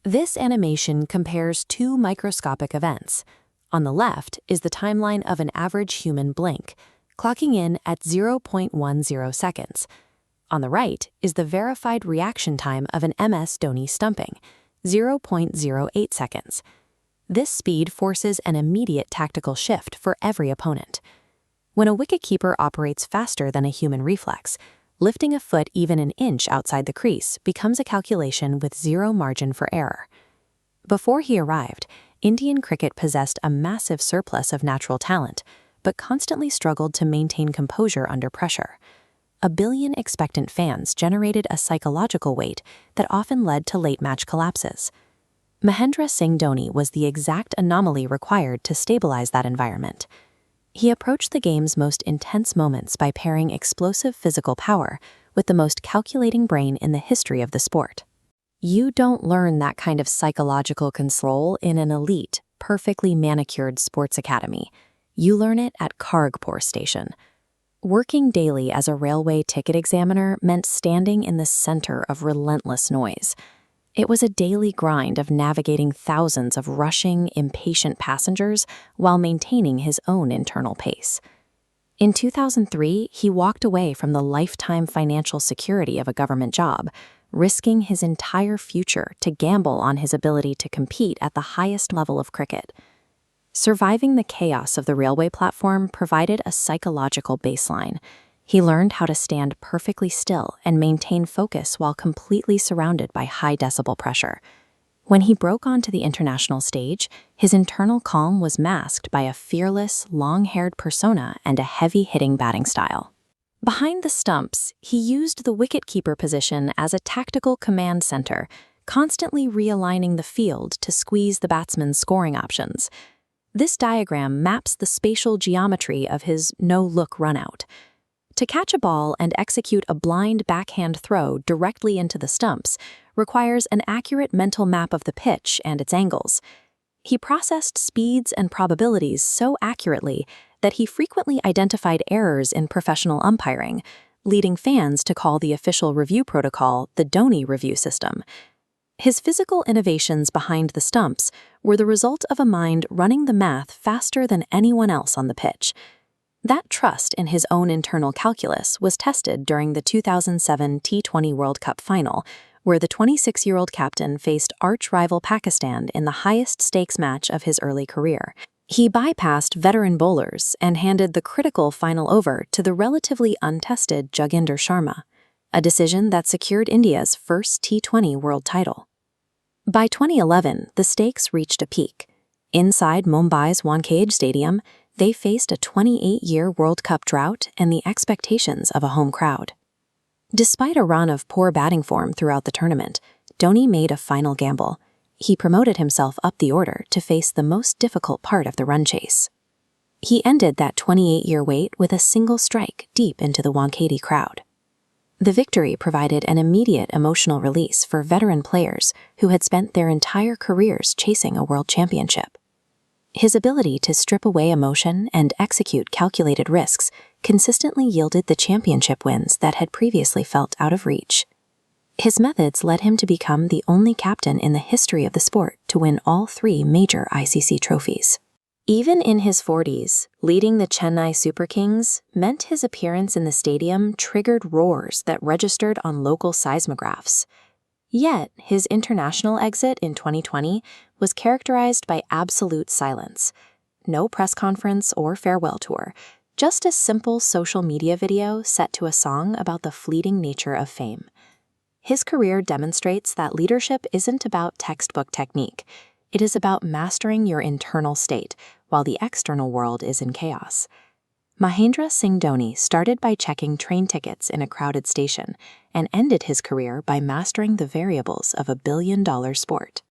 This animation compares two microscopic events. On the left is the timeline of an average human blink, clocking in at 0.10 seconds. On the right is the verified reaction time of an MS Dhoni stumping, 0.08 seconds. This speed forces an immediate tactical shift for every opponent. When a wicketkeeper operates faster than a human reflex, lifting a foot even an inch outside the crease becomes a calculation with zero margin for error. Before he arrived, Indian cricket possessed a massive surplus of natural talent, but constantly struggled to maintain composure under pressure. 1 billion expectant fans generated a psychological weight that often led to late match collapses. Mahendra Singh Dhoni was the exact anomaly required to stabilize that environment. He approached the game's most intense moments by pairing explosive physical power with the most calculating brain in the history of the sport. You don't learn that kind of psychological control in an elite, perfectly manicured sports academy. You learn it at Kharagpur Station. Working daily as a railway ticket examiner meant standing in the center of relentless noise. It was a daily grind of navigating thousands of rushing, impatient passengers while maintaining his own internal pace. In 2003, he walked away from the lifetime financial security of a government job, risking his entire future to gamble on his ability to compete at the highest level of cricket. Surviving the chaos of the railway platform provided a psychological baseline. He learned how to stand perfectly still and maintain focus while completely surrounded by high-decibel pressure. When he broke onto the international stage, his internal calm was masked by a fearless, long-haired persona and a heavy-hitting batting style. Behind the stumps, he used the wicketkeeper position as a tactical command center, constantly realigning the field to squeeze the batsman's scoring options. This diagram maps the spatial geometry of his no-look runout. To catch a ball and execute a blind backhand throw directly into the stumps requires an accurate mental map of the pitch and its angles. He processed speeds and probabilities so accurately that he frequently identified errors in professional umpiring, leading fans to call the official review protocol the Dhoni review system. His physical innovations behind the stumps were the result of a mind running the math faster than anyone else on the pitch. That trust in his own internal calculus was tested during the 2007 T20 World Cup final, where the 26-year-old captain faced arch-rival Pakistan in the highest-stakes match of his early career. He bypassed veteran bowlers and handed the critical final over to the relatively untested Joginder Sharma, a decision that secured India's first T20 world title. By 2011, the stakes reached a peak. Inside Mumbai's Wankhede Stadium, they faced a 28-year World Cup drought and the expectations of a home crowd. Despite a run of poor batting form throughout the tournament, Dhoni made a final gamble. He promoted himself up the order to face the most difficult part of the run chase. He ended that 28-year wait with a single strike deep into the Wankhede crowd. The victory provided an immediate emotional release for veteran players who had spent their entire careers chasing a world championship. His ability to strip away emotion and execute calculated risks consistently yielded the championship wins that had previously felt out of reach. His methods led him to become the only captain in the history of the sport to win all 3 major ICC trophies. Even in his 40s, leading the Chennai Super Kings meant his appearance in the stadium triggered roars that registered on local seismographs. Yet, his international exit in 2020 was characterized by absolute silence. No press conference or farewell tour, just a simple social media video set to a song about the fleeting nature of fame. His career demonstrates that leadership isn't about textbook technique. It is about mastering your internal state while the external world is in chaos. Mahendra Singh Dhoni started by checking train tickets in a crowded station and ended his career by mastering the variables of a billion-dollar sport.